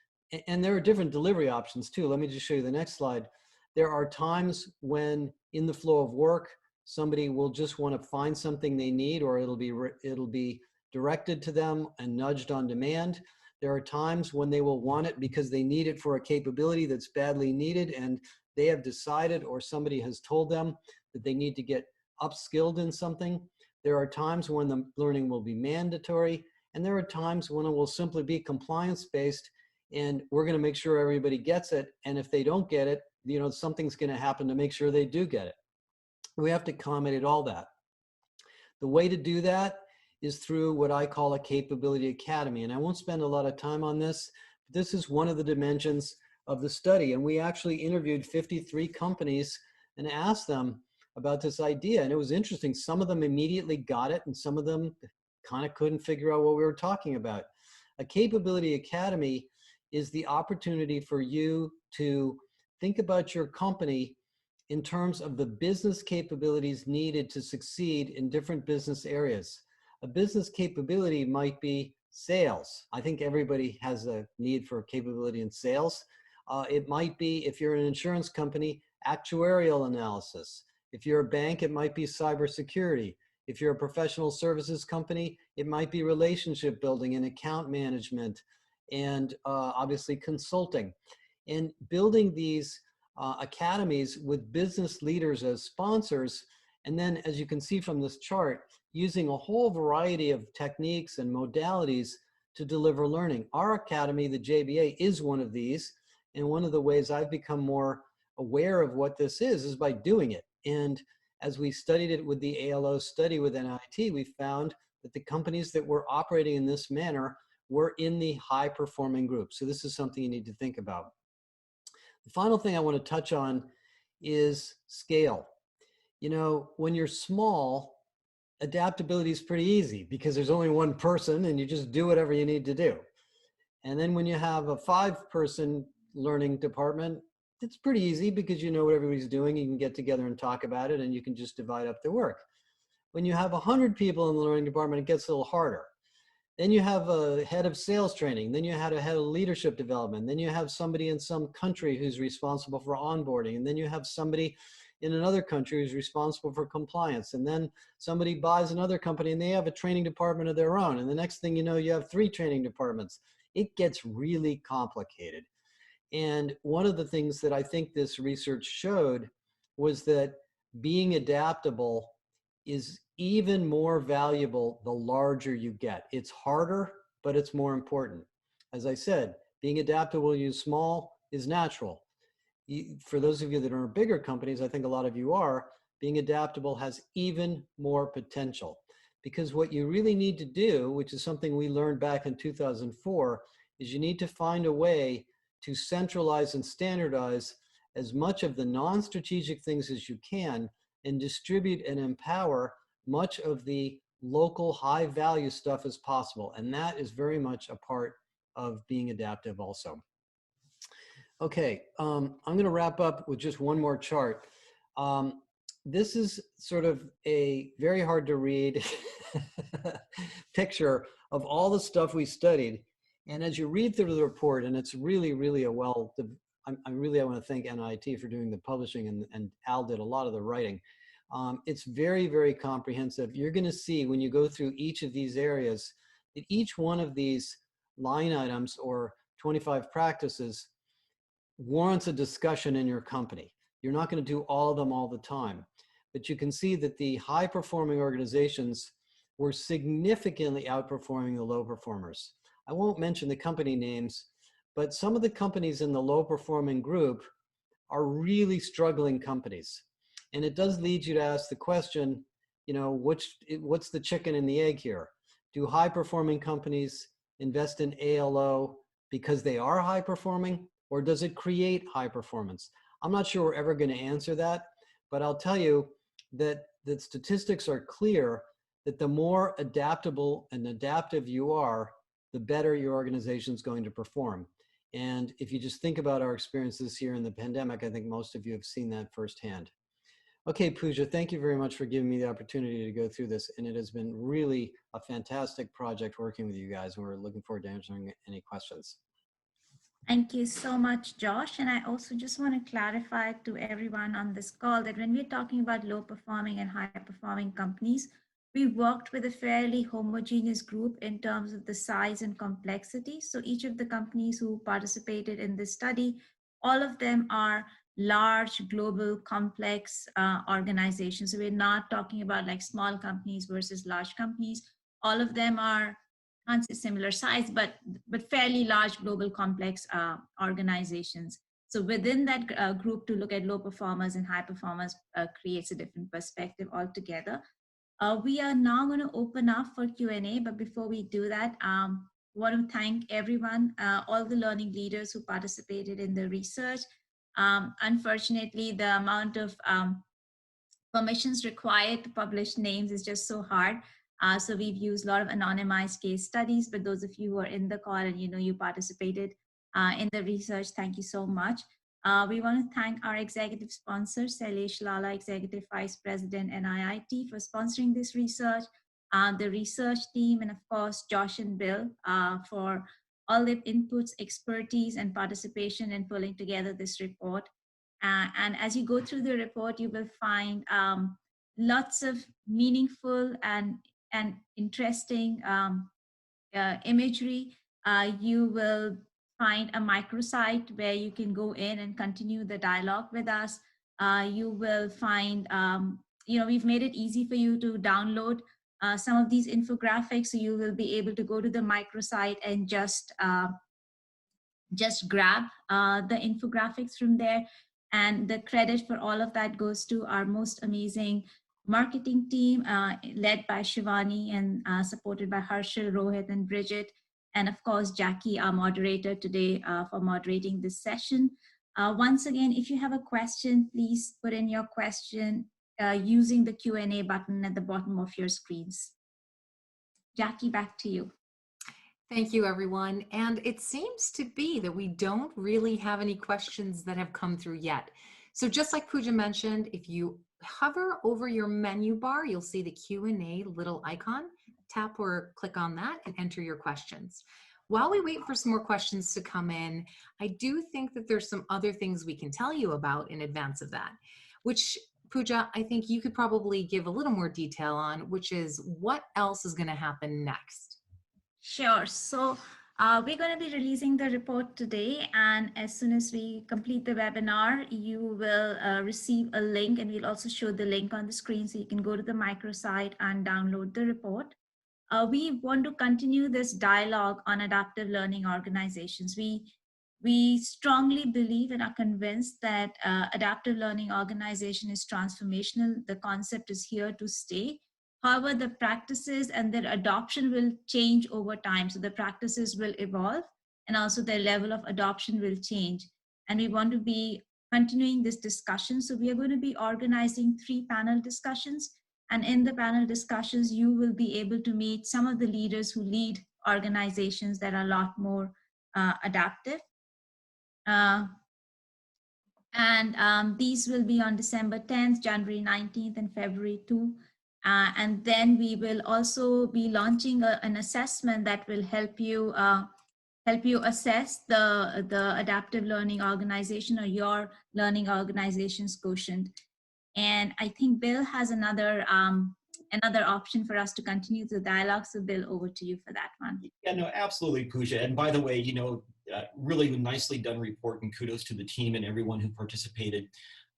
and there are different delivery options too. Let me just show you the next slide. There are times when in the flow of work, somebody will just want to find something they need, or it'll be directed to them and nudged on demand. There are times when they will want it because they need it for a capability that's badly needed, and they have decided, or somebody has told them that they need to get upskilled in something. There are times when the learning will be mandatory, and there are times when it will simply be compliance-based, and we're going to make sure everybody gets it. And if they don't get it, something's going to happen to make sure they do get it. We have to accommodate all that. The way to do that is through what I call a capability academy. And I won't spend a lot of time on this. This is one of the dimensions of the study. And we actually interviewed 53 companies and asked them about this idea. And it was interesting. Some of them immediately got it, and some of them kind of couldn't figure out what we were talking about. A capability academy is the opportunity for you to think about your company in terms of the business capabilities needed to succeed in different business areas. A business capability might be sales. I think everybody has a need for capability in sales. It might be, if you're an insurance company, actuarial analysis. If you're a bank, it might be cybersecurity. If you're a professional services company, it might be relationship building and account management, and obviously consulting. And building these academies with business leaders as sponsors, and then, as you can see from this chart, using a whole variety of techniques and modalities to deliver learning. Our academy, the JBA, is one of these. And one of the ways I've become more aware of what this is by doing it. And as we studied it with the ALO study with NIIT, we found that the companies that were operating in this manner were in the high performing group. So this is something you need to think about. The final thing I want to touch on is scale. When you're small, adaptability is pretty easy because there's only one person and you just do whatever you need to do. And then when you have a 5-person learning department, it's pretty easy because you know what everybody's doing. You can get together and talk about it, and you can just divide up the work. When you have 100 people in the learning department, it gets a little harder. Then you have a head of sales training. Then you had a head of leadership development. Then you have somebody in some country who's responsible for onboarding. And then you have somebody in another country who's responsible for compliance. And then somebody buys another company and they have a training department of their own. And the next thing you know, you have 3 training departments. It gets really complicated. And one of the things that I think this research showed was that being adaptable is even more valuable the larger you get. It's harder, but it's more important. As I said, being adaptable when you're small is natural. For those of you that are in bigger companies, I think a lot of you are, being adaptable has even more potential. Because what you really need to do, which is something we learned back in 2004, is you need to find a way to centralize and standardize as much of the non-strategic things as you can and distribute and empower much of the local high value stuff as possible. And that is very much a part of being adaptive also. Okay, I'm going to wrap up with just one more chart. This is sort of a very hard to read picture of all the stuff we studied. And as you read through the report, and it's really, really a well, I want to thank NIIT for doing the publishing, and Al did a lot of the writing. It's very, very comprehensive. You're going to see when you go through each of these areas that each one of these line items or 25 practices warrants a discussion in your company. You're not going to do all of them all the time, but you can see that the high performing organizations were significantly outperforming the low performers. I won't mention the company names, but some of the companies in the low performing group are really struggling companies. And it does lead you to ask the question, you know, what's the chicken and the egg here? Do high performing companies invest in ALO because they are high performing, or does it create high performance? I'm not sure we're ever going to answer that, but I'll tell you that the statistics are clear that the more adaptable and adaptive you are, the better your organization is going to perform. And if you just think about our experiences here in the pandemic, I think most of you have seen that firsthand. Okay, Pooja, thank you very much for giving me the opportunity to go through this. And it has been really a fantastic project working with you guys. And we're looking forward to answering any questions. Thank you so much, Josh. And I also just want to clarify to everyone on this call that when we're talking about low performing and high performing companies, we worked with a fairly homogeneous group in terms of the size and complexity. So each of the companies who participated in this study, all of them are large, global, complex organizations. So we're not talking about like small companies versus large companies. All of them are not similar size, but fairly large, global, complex organizations. So within that group, to look at low performers and high performers creates a different perspective altogether. We are now going to open up for Q&A, but before we do that, I want to thank everyone, all the learning leaders who participated in the research. Unfortunately, the amount of permissions required to publish names is just so hard. So we've used a lot of anonymized case studies, but those of you who are in the call and you participated in the research, thank you so much. We want to thank our executive sponsor, Sailesh Lala, Executive Vice President, NIIT, for sponsoring this research, the research team, and of course, Josh and Bill for all their inputs, expertise, and participation in pulling together this report. And as you go through the report, you will find lots of meaningful and interesting imagery. You will find a microsite where you can go in and continue the dialogue with us. You will find, we've made it easy for you to download some of these infographics, so you will be able to go to the microsite and just grab the infographics from there. And the credit for all of that goes to our most amazing marketing team led by Shivani and supported by Harshal, Rohit, and Bridget. And of course, Jackie, our moderator today for moderating this session. Once again, if you have a question, please put in your question using the Q&A button at the bottom of your screens. Jackie, back to you. Thank you, everyone. And it seems to be that we don't really have any questions that have come through yet. So just like Pooja mentioned, if you hover over your menu bar, you'll see the Q&A little icon. Tap or click on that and enter your questions. While we wait for some more questions to come in, I do think that there's some other things we can tell you about in advance of that, which Pooja, I think you could probably give a little more detail on, which is what else is going to happen next. Sure. So We're going to be releasing the report today, and as soon as we complete the webinar, you will receive a link, and we'll also show the link on the screen so you can go to the microsite and download the report. We want to continue this dialogue on adaptive learning organizations. We strongly believe and are convinced that adaptive learning organization is transformational. The concept is here to stay. However, the practices and their adoption will change over time. So the practices will evolve and also their level of adoption will change. And we want to be continuing this discussion. So we are going to be organizing 3 panel discussions. And in the panel discussions, you will be able to meet some of the leaders who lead organizations that are a lot more adaptive. These will be on December 10th, January 19th, and February 2. And then we will also be launching an assessment that will help you assess the adaptive learning organization or your learning organization's quotient. And I think Bill has another option for us to continue the dialogue. So Bill, over to you for that one. Yeah, no, absolutely, Pooja. And by the way, really nicely done report, and kudos to the team and everyone who participated.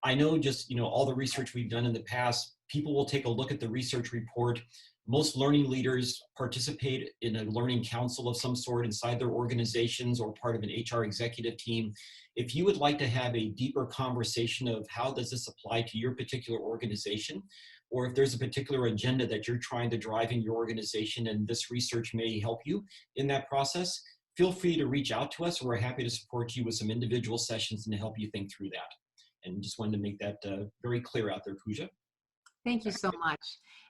I know just, all the research we've done in the past, people will take a look at the research report. Most learning leaders participate in a learning council of some sort inside their organizations or part of an HR executive team. If you would like to have a deeper conversation of how does this apply to your particular organization, or if there's a particular agenda that you're trying to drive in your organization and this research may help you in that process, feel free to reach out to us. We're happy to support you with some individual sessions and to help you think through that. And just wanted to make that very clear out there, Pooja. Thank you so much.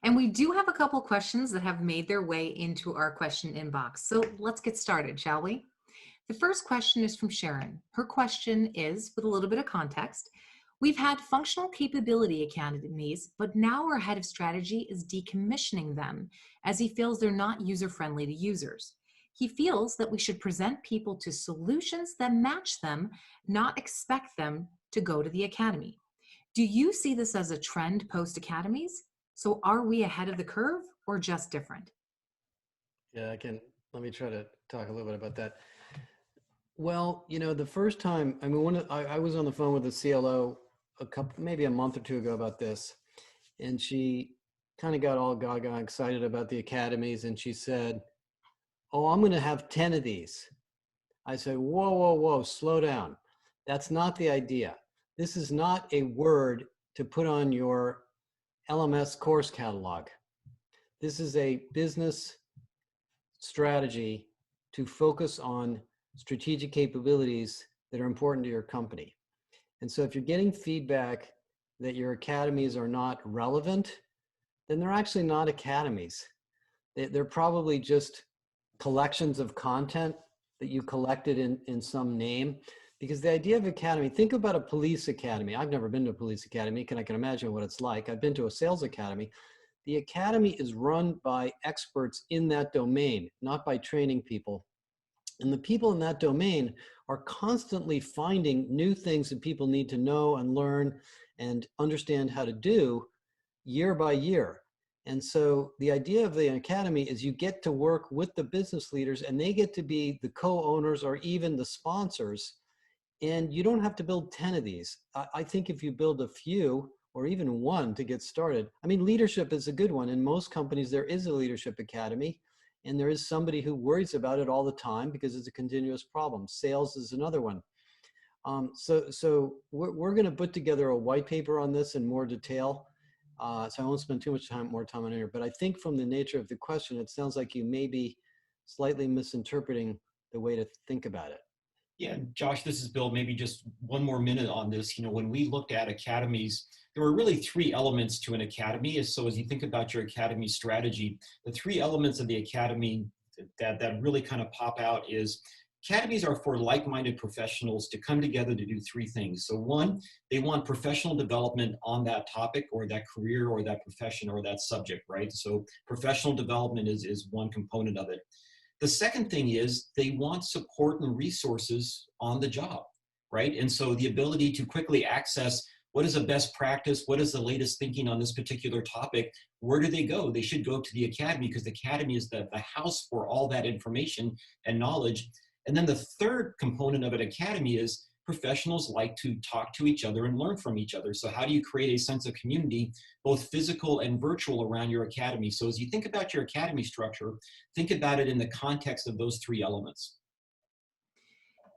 And we do have a couple questions that have made their way into our question inbox. So let's get started, shall we? The first question is from Sharon. Her question is, with a little bit of context, we've had functional capability academies, but now our head of strategy is decommissioning them as he feels they're not user-friendly to users. He feels that we should present people to solutions that match them, not expect them to go to the academy. Do you see this as a trend post-academies? So are we ahead of the curve or just different? Yeah, let me try to talk a little bit about that. Well, the first time, I was on the phone with the CLO maybe a month or 2 ago about this, and she kind of got all gaga excited about the academies, and she said, "Oh, I'm going to have 10 of these." I said, whoa, slow down. That's not the idea. This is not a word to put on your LMS course catalog. This is a business strategy to focus on strategic capabilities that are important to your company. And so if you're getting feedback that your academies are not relevant, then they're actually not academies. They're probably just collections of content that you collected in some name. Because the idea of academy, think about a police academy. I've never been to a police academy, I can imagine what it's like. I've been to a sales academy. The academy is run by experts in that domain, not by training people. And the people in that domain are constantly finding new things that people need to know and learn and understand how to do year by year. And so the idea of the academy is you get to work with the business leaders and they get to be the co-owners or even the sponsors. And you don't have to build 10 of these. I think if you build a few or even one to get started, leadership is a good one. In most companies, there is a leadership academy and there is somebody who worries about it all the time because it's a continuous problem. Sales is another one. So we're going to put together a white paper on this in more detail. So I won't spend too much more time on it here, but I think from the nature of the question, it sounds like you may be slightly misinterpreting the way to think about it. Yeah, Josh, this is Bill. Maybe just one more minute on this. When we looked at academies, there were really 3 elements to an academy. So as you think about your academy strategy, the 3 elements of the academy that really kind of pop out is academies are for like-minded professionals to come together to do 3 things. So 1, they want professional development on that topic or that career or that profession or that subject, right? So professional development is one component of it. The second thing is they want support and resources on the job, right? And so the ability to quickly access what is a best practice? What is the latest thinking on this particular topic? Where do they go? They should go to the academy, because the academy is the house for all that information and knowledge. And then the third component of an academy is professionals like to talk to each other and learn from each other. So how do you create a sense of community, both physical and virtual, around your academy? So as you think about your academy structure, think about it in the context of those three elements.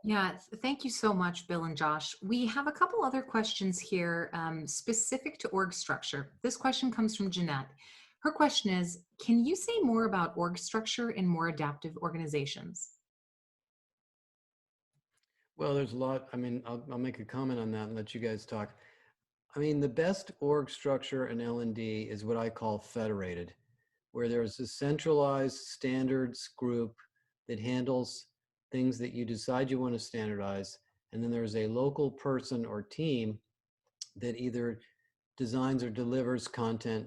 Yeah, thank you so much, Bill and Josh. We have a couple other questions here specific to org structure. This question comes from Jeanette. Her question is, can you say more about org structure in more adaptive organizations? Well, there's a lot. I mean, I'll make a comment on that and let you guys talk. I mean, the best org structure in L&D is what I call federated, where there's a centralized standards group that handles things that you decide you want to standardize. And then there's a local person or team that either designs or delivers content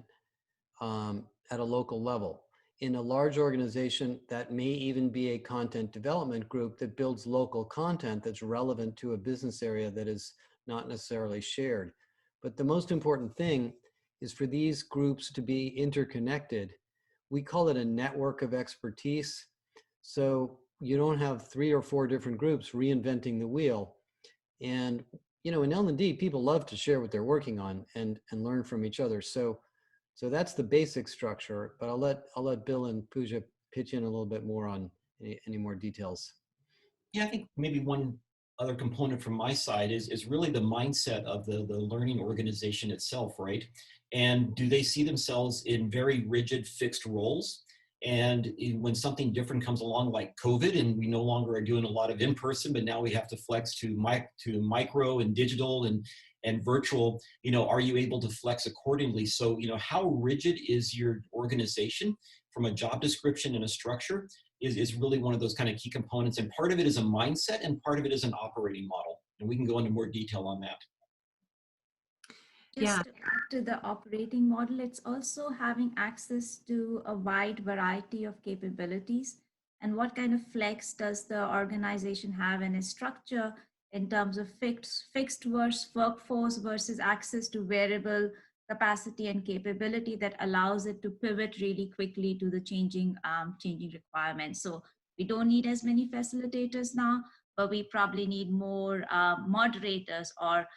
at a local level. In a large organization, that may even be a content development group that builds local content that's relevant to a business area that is not necessarily shared. But the most important thing is for these groups to be interconnected. We call it a network of expertise. So you don't have 3 or 4 different groups reinventing the wheel. And you know, in L&D, people love to share what they're working on and learn from each other. So that's the basic structure, but I'll let Bill and Pooja pitch in a little bit more on any more details. Yeah, I think maybe one other component from my side is really the mindset of the learning organization itself, right? And do they see themselves in very rigid, fixed roles? And when something different comes along, like COVID, and we no longer are doing a lot of in-person, but now we have to flex to micro and digital and virtual, you know, are you able to flex accordingly? So, you know, how rigid is your organization from a job description and a structure is really one of those kind of key components. And part of it is a mindset, and part of it is an operating model. And we can go into more detail on that. Just to add to the operating model, it's also having access to a wide variety of capabilities. And what kind of flex does the organization have in its structure in terms of fixed versus workforce versus access to variable capacity and capability that allows it to pivot really quickly to the changing requirements. So we don't need as many facilitators now, but we probably need more moderators or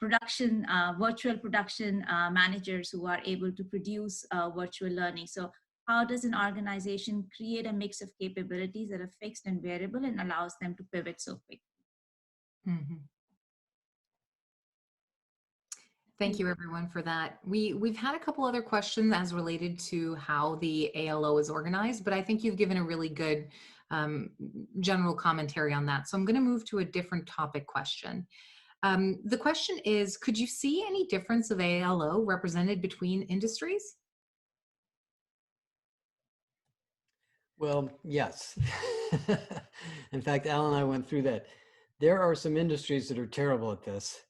virtual production managers who are able to produce virtual learning. So how does an organization create a mix of capabilities that are fixed and variable and allows them to pivot so quickly? Mm-hmm. Thank you, everyone, for that. We've had a couple other questions as related to how the ALO is organized, but I think you've given a really good general commentary on that. So I'm going to move to a different topic question. The question is, could you see any difference of ALO represented between industries? Well, yes. In fact, Al and I went through that. There are some industries that are terrible at this.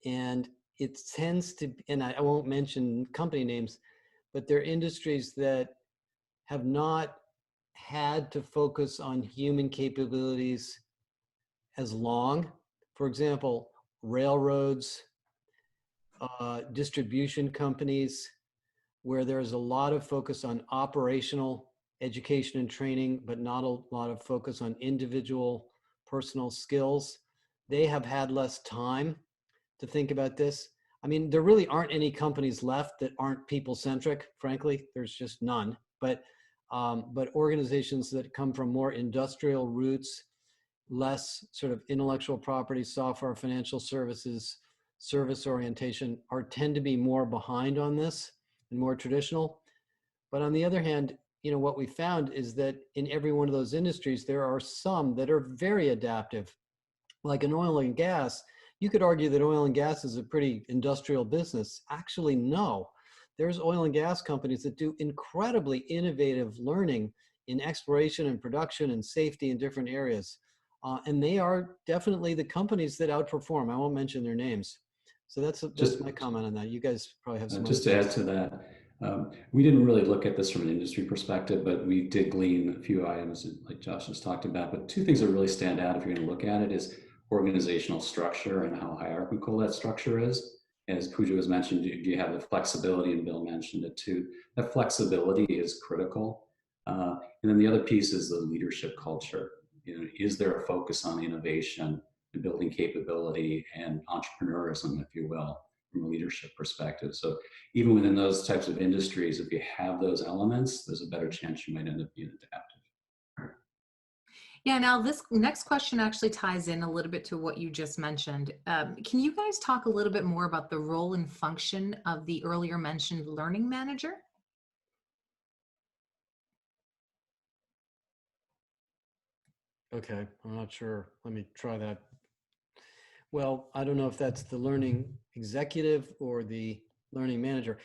And it tends to, and I won't mention company names, but they're industries that have not had to focus on human capabilities as long. For example, railroads, distribution companies, where there's a lot of focus on operational education and training, but not a lot of focus on individual personal skills. They have had less time to think about this. I mean, there really aren't any companies left that aren't people-centric, frankly. There's just none. But organizations that come from more industrial roots, less sort of intellectual property, software, financial services, service orientation tend to be more behind on this and more traditional. But on the other hand, you know, what we found is that in every one of those industries, there are some that are very adaptive. Like in oil and gas, you could argue that oil and gas is a pretty industrial business. Actually, no. There's oil and gas companies that do incredibly innovative learning in exploration and production and safety in different areas. And they are definitely the companies that outperform. I won't mention their names. So that's my comment on that. You guys probably have some just to add to that. We didn't really look at this from an industry perspective, but we did glean a few items like Josh has talked about. But two things that really stand out if you're going to look at it is organizational structure and how hierarchical that structure is. As Pooja was mentioned, you have the flexibility, and Bill mentioned it too. That flexibility is critical. And then the other piece is the leadership culture. Is there a focus on innovation and building capability and entrepreneurism, if you will, from a leadership perspective? So even within those types of industries, if you have those elements, there's a better chance you might end up being adaptive. Yeah, now this next question actually ties in a little bit to what you just mentioned. Can you guys talk a little bit more about the role and function of the earlier mentioned learning manager? Okay, I'm not sure. Let me try that. Well, I don't know if that's the learning executive or the learning manager.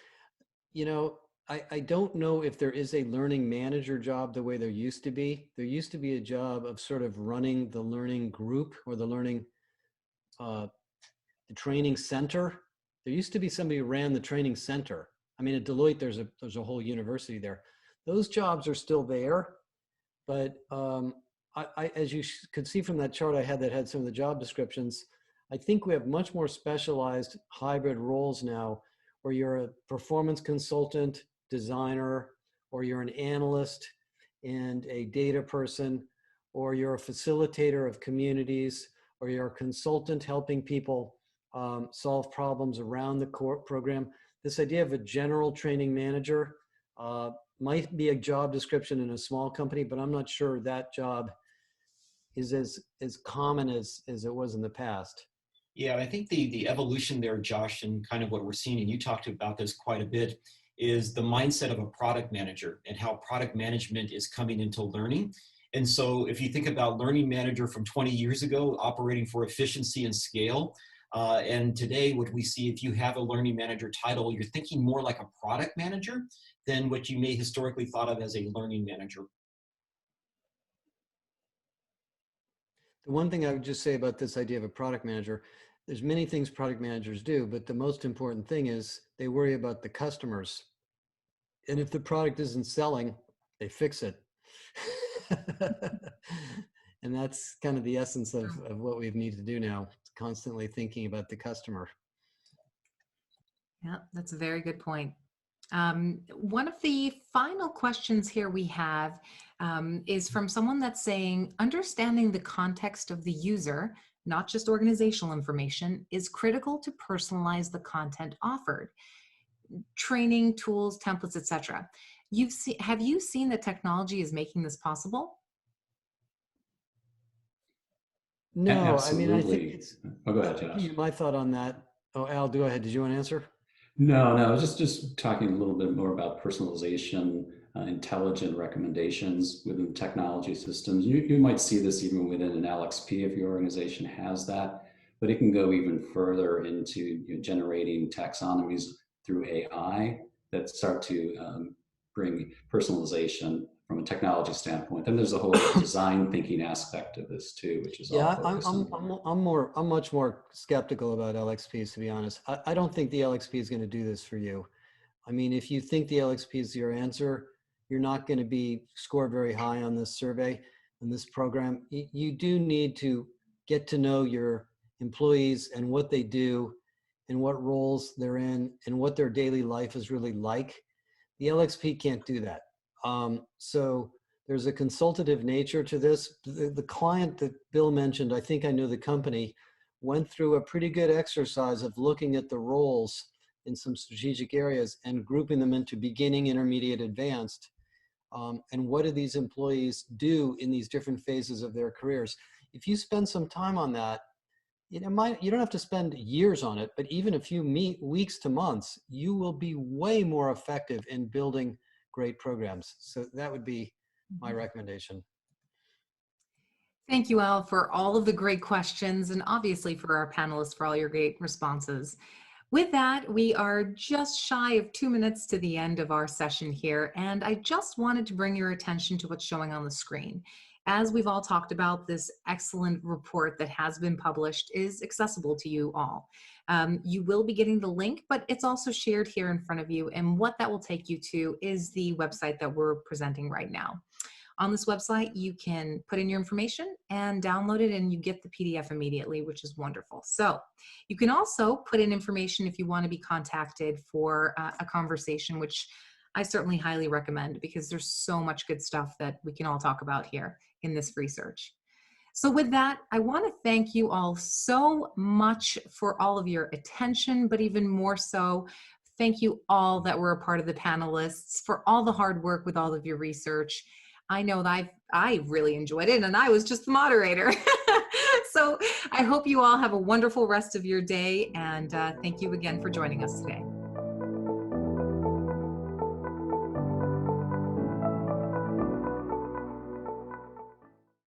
I don't know if there is a learning manager job the way there used to be. There used to be a job of sort of running the learning group or the learning, the training center. There used to be somebody who ran the training center. I mean, at Deloitte, there's a whole university there. Those jobs are still there, but as you could see from that chart I had that had some of the job descriptions, I think we have much more specialized hybrid roles now, where you're a performance consultant, designer, or you're an analyst and a data person, or you're a facilitator of communities, or you're a consultant helping people solve problems around the core program. This idea of a general training manager might be a job description in a small company, but I'm not sure that job is as common as it was in the past. Yeah, I think the evolution there, Josh, and kind of what we're seeing, and you talked about this quite a bit, is the mindset of a product manager and how product management is coming into learning. And so if you think about learning manager from 20 years ago, operating for efficiency and scale, and today what we see, if you have a learning manager title, you're thinking more like a product manager than what you may historically thought of as a learning manager. The one thing I would just say about this idea of a product manager, there's many things product managers do, but the most important thing is they worry about the customers. And if the product isn't selling, they fix it. And that's kind of the essence of what we need to do now, constantly thinking about the customer. Yeah, that's a very good point. One of the final questions here we have is from someone that's saying, understanding the context of the user, not just organizational information, is critical to personalize the content offered. Training, tools, templates, etc. Have you seen that technology is making this possible? No, I mean, I think Absolutely. it's, Oh, go ahead, Josh. my thought on that. Oh, Al, go ahead. Did you want to answer? No, just talking a little bit more about personalization, intelligent recommendations within technology systems. You might see this even within an LXP if your organization has that, but it can go even further into generating taxonomies through AI that start to bring personalization from a technology standpoint. Then there's a whole design thinking aspect of this too, which is all Yeah, focused on. I'm much more skeptical about LXPs, to be honest. I don't think the LXP is going to do this for you. I mean, if you think the LXP is your answer, you're not going to be scored very high on this survey, in this program. You do need to get to know your employees and what they do and what roles they're in and what their daily life is really like. The LXP can't do that. So there's a consultative nature to this. The client that Bill mentioned, I think I know the company, went through a pretty good exercise of looking at the roles in some strategic areas and grouping them into beginning, intermediate, advanced. And what do these employees do in these different phases of their careers? If you spend some time on that, you don't have to spend years on it, but even a few weeks to months, you will be way more effective in building great programs. So that would be my recommendation. Thank you, Al, for all of the great questions and obviously for our panelists for all your great responses. With that, we are just shy of 2 minutes to the end of our session here, and I just wanted to bring your attention to what's showing on the screen. As we've all talked about, this excellent report that has been published is accessible to you all. You will be getting the link, but it's also shared here in front of you, and what that will take you to is the website that we're presenting right now. On this website, you can put in your information and download it, and you get the PDF immediately, which is wonderful. So you can also put in information if you want to be contacted for a conversation, which I certainly highly recommend, because there's so much good stuff that we can all talk about here in this research. So with that, I want to thank you all so much for all of your attention, but even more so, thank you all that were a part of the panelists for all the hard work with all of your research. I know that I really enjoyed it, and I was just the moderator. So I hope you all have a wonderful rest of your day, and thank you again for joining us today.